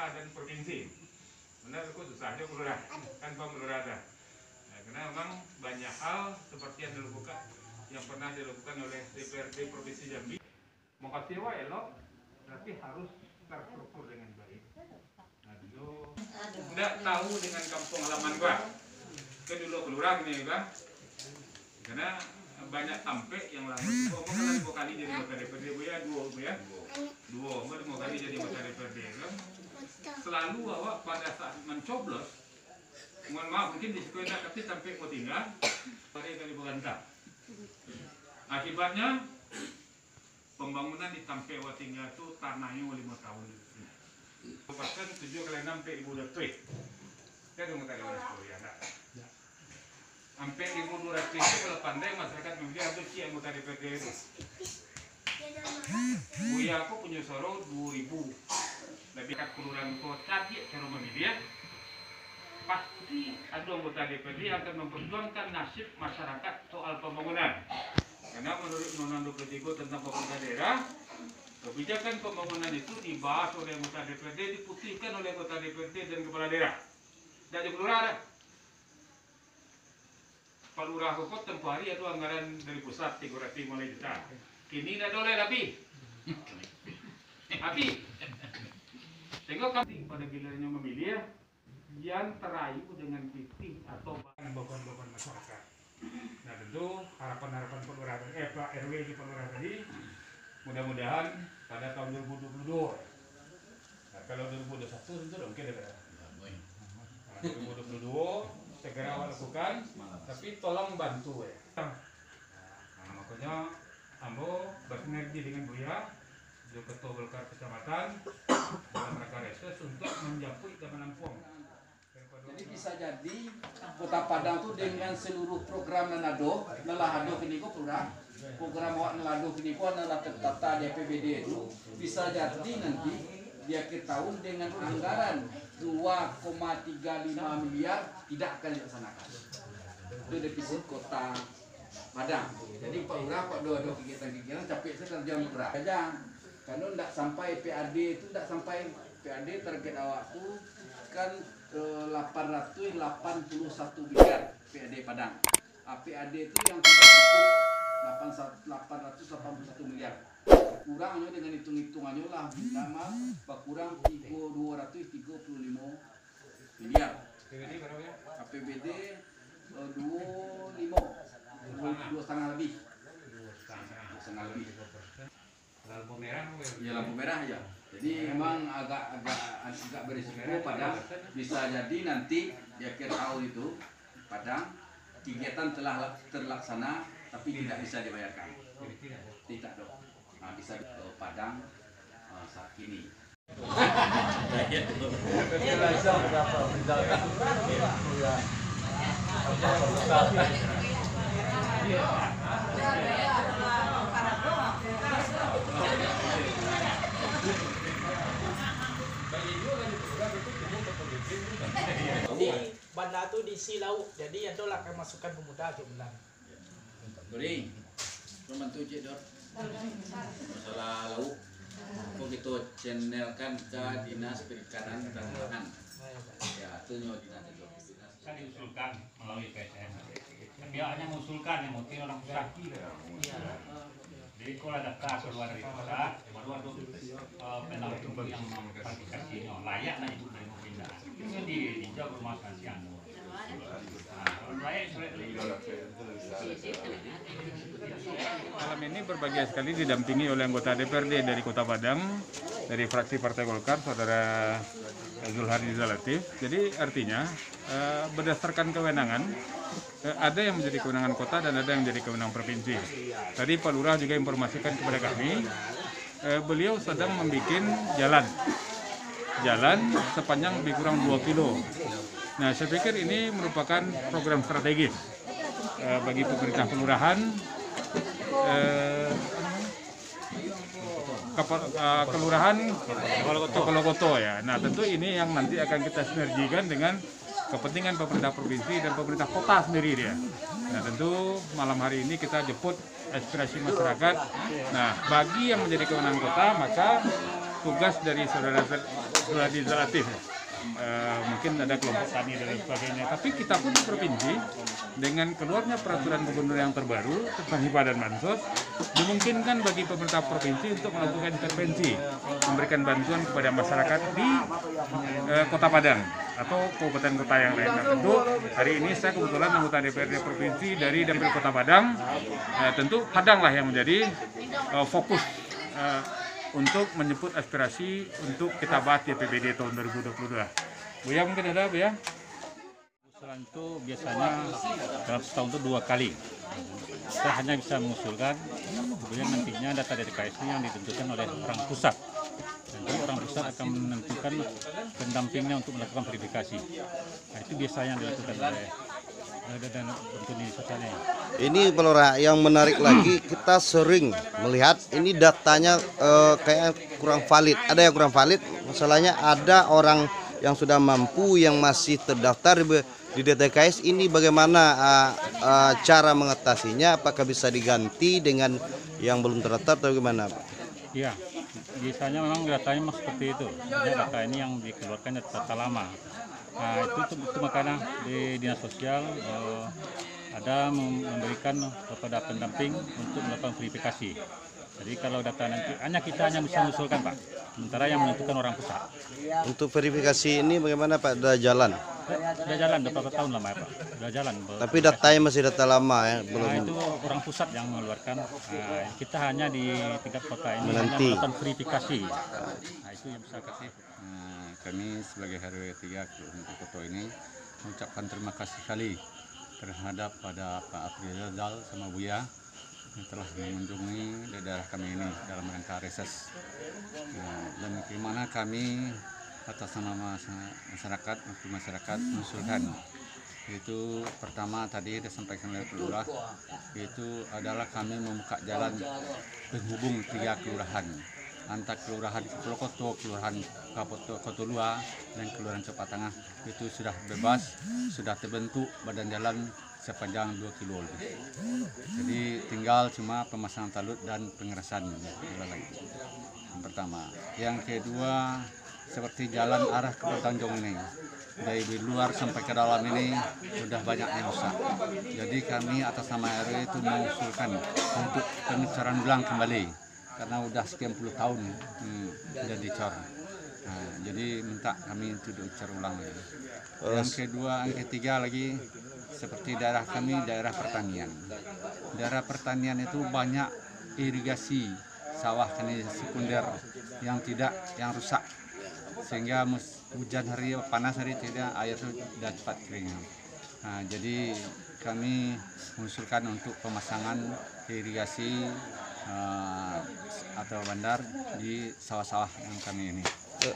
kota dan provinsi. Benar, aku susah aja kelurahan, kan Pak Lurah ada. Nah, karena memang banyak hal seperti yang dilakukan, yang pernah dilakukan oleh DPRD Provinsi Jambi. Mau kasih elok, tapi harus terstruktur dengan baik. Nah, dulu nggak tahu dengan kampung halaman gua. Ke dulu kelurahan nih, Bang. Karena banyak tampek yang lama. Kan 2 kali jadi anggota DPRD, Bu ya, 2 Bu ya. 2 kali jadi anggota DPRD kan. Selalu awak pada saat mencoblos, mohon maaf mungkin di sekolah tapi sampai mau tinggal, pada kali berantah. Akibatnya pembangunan di Tampe Watingga itu tanahnya 5 tahun. Bahkan 7 kali 6 ibu udah tuh. Saya udah tadi orang sekolah ya, enggak. Sampai 1.200 itu kalau pandai masyarakat memilih atau si anggota DPRD itu. Buya aku punya suara 2.000. Lebih kat kelurahan kota dia cara memilih ya. Pasti ada anggota DPRD yang akan memperjuangkan nasib masyarakat soal pembangunan. Karena menurut Undang-Undang 23 tentang pemerintah daerah, kebijakan pembangunan itu dibahas oleh anggota DPRD, diputihkan oleh anggota DPRD dan kepala daerah. Dan di kelurahan ada. Pak Lurah Kokot tempoh hari itu anggaran dari pusat 305 juta. Kini tidak boleh lebih. Tapi tengok kami pada gilirannya memilih yang terayu dengan titik atau beban-beban masyarakat. Nah tentu harapan-harapan Pak Lurah Pak RW di Pak Lurah tadi mudah-mudahan pada tahun 2022. Nah kalau 2021 tentu mungkin ada. 2022 segera lakukan, tapi tolong bantu ya. Nah, makanya Ambo bersinergi dengan Buya, juga Ketua Golkar Kecamatan dalam rangka reses untuk menjapui dan menampung. Jadi bisa jadi Kota Padang itu dengan seluruh program Nanado, Nalahado kini kok program awak Nalado kini kok adalah tertata di APBD itu bisa jadi nanti di akhir tahun dengan anggaran 2,35 miliar tidak akan dilaksanakan. Itu defisit Kota Padang. Jadi Pak Lurah kok ada kegiatan-kegiatan capek saya kerja murah aja. Karena tidak sampai PAD itu tidak sampai PAD target awak itu kan 881 miliar PAD Padang. PAD itu yang tidak cukup 881 miliar. Kurangnya dengan hitung-hitungannya lah nama kurang 235 miliar. APBD berapa ya? APBD 2,5 lebih. 2,5 lebih. Lampu merah Ya lampu merah ya. Jadi memang agak berisiko Padang bisa jadi nanti di akhir tahun itu Padang kegiatan telah terlaksana tapi tidak bisa dibayarkan. Tidak dong. Nah, bisa ke Padang saat ini. Ini banda itu diisi lauk, jadi itu lah akan masukkan pemuda ke bulan. Beri, membantu Cik Dor. Masalah lauk, kok gitu channelkan ke Dinas Perikanan dan Pangan. Ya, itu nyo dinas itu. Kan diusulkan melalui PSN. Kan dia hanya mengusulkan yang mungkin orang sakit. Jadi kalau ada kas keluar dari kota, baru ada pendamping yang memverifikasinya layak lah itu dari pemindahan. Itu kan dininjau rumah kasihan. Malam ini berbahagia sekali didampingi oleh anggota DPRD dari Kota Padang, dari fraksi Partai Golkar, Saudara Zulhadi Zalatif. Jadi artinya berdasarkan kewenangan, ada yang menjadi kewenangan kota dan ada yang menjadi kewenangan provinsi. Tadi Pak Lurah juga informasikan kepada kami, beliau sedang membuat jalan sepanjang lebih kurang 2 kilo. Nah, saya pikir ini merupakan program strategis bagi pemerintah kelurahan, kelurahan Cokolokoto ya. Nah, tentu ini yang nanti akan kita sinergikan dengan kepentingan pemerintah provinsi dan pemerintah kota sendiri dia. Nah, tentu malam hari ini kita jemput aspirasi masyarakat. Nah, bagi yang menjadi kewenangan kota, maka tugas dari saudara legislatif. Mungkin ada kelompok tani dan lain sebagainya. Tapi kita pun di provinsi dengan keluarnya peraturan gubernur yang terbaru tentang hibah dan bansos, dimungkinkan bagi pemerintah provinsi untuk melakukan intervensi, memberikan bantuan kepada masyarakat di Kota Padang atau kabupaten kota yang lain. Nah, tentu hari ini saya kebetulan anggota DPRD provinsi dari Dapil Kota Padang. Tentu Padang lah yang menjadi fokus untuk menyebut aspirasi untuk kita bahas di APBD tahun 2022. Buya mungkin ada, Buya? Usulan itu biasanya dalam setahun itu 2 kali. Kita hanya bisa mengusulkan, kemudian nantinya data DKS ini yang ditentukan oleh orang pusat. Nanti orang pusat akan menentukan pendampingnya untuk melakukan verifikasi. Nah, itu biasanya yang dilakukan oleh dan bentuk ini sosialnya. Ini Pak Lurah, yang menarik lagi kita sering melihat ini datanya kayak kurang valid. Ada yang kurang valid, masalahnya ada orang yang sudah mampu yang masih terdaftar di DTKS. Ini bagaimana cara mengatasinya? Apakah bisa diganti dengan yang belum terdaftar atau gimana, Pak? Iya, biasanya memang datanya seperti itu. Data ini yang dikeluarkan data lama. Nah, itu makanya di dinas sosial ada memberikan kepada pendamping untuk melakukan verifikasi. Jadi kalau data nanti kita hanya bisa mengusulkan, Pak, sementara yang menentukan orang pusat. Untuk verifikasi ini bagaimana, Pak? Ada jalan? Sudah jalan beberapa tahun lama ya, Pak. Sudah jalan. Tapi datanya masih data lama ya, belum. Nah, itu orang pusat yang mengeluarkan. Nah, kita hanya di tingkat kota ini hanya Menanti. melakukan verifikasi. Nah, itu yang bisa kasih. Kami sebagai RW 3 untuk Koto ini mengucapkan terima kasih sekali terhadap pada Pak Afril Zal sama Buya yang telah mengunjungi daerah kami ini dalam rangka reses. Dan bagaimana kami atas nama masyarakat untuk masyarakat mengusulkan, itu pertama tadi disampaikan oleh Lurah, itu adalah kami membuka jalan penghubung 3 kelurahan antara kelurahan Kepulauan, kelurahan Kotolua dan kelurahan Cepat Tengah itu sudah bebas, sudah terbentuk badan jalan sepanjang 2 kilo lebih. Jadi tinggal cuma pemasangan talut dan pengerasan yang pertama. Yang kedua, seperti jalan arah ke Tanjung ini, dari luar sampai ke dalam ini sudah banyak yang rusak. Jadi kami atas nama RW itu mengusulkan untuk pengecoran ulang kembali. Karena udah sekian puluh tahun udah dicor. Nah, jadi minta kami untuk dicor ulang lagi. Yang kedua, yang ketiga lagi seperti daerah kami daerah pertanian. Daerah pertanian itu banyak irigasi sawah kini sekunder yang rusak. Sehingga hujan hari panas hari tidak air itu sudah cepat kering. Nah, jadi kami mengusulkan untuk pemasangan irigasi atau bandar di sawah-sawah yang kami ini.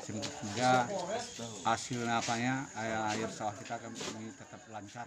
Semoga hasilnya air sawah kita kami tetap lancar.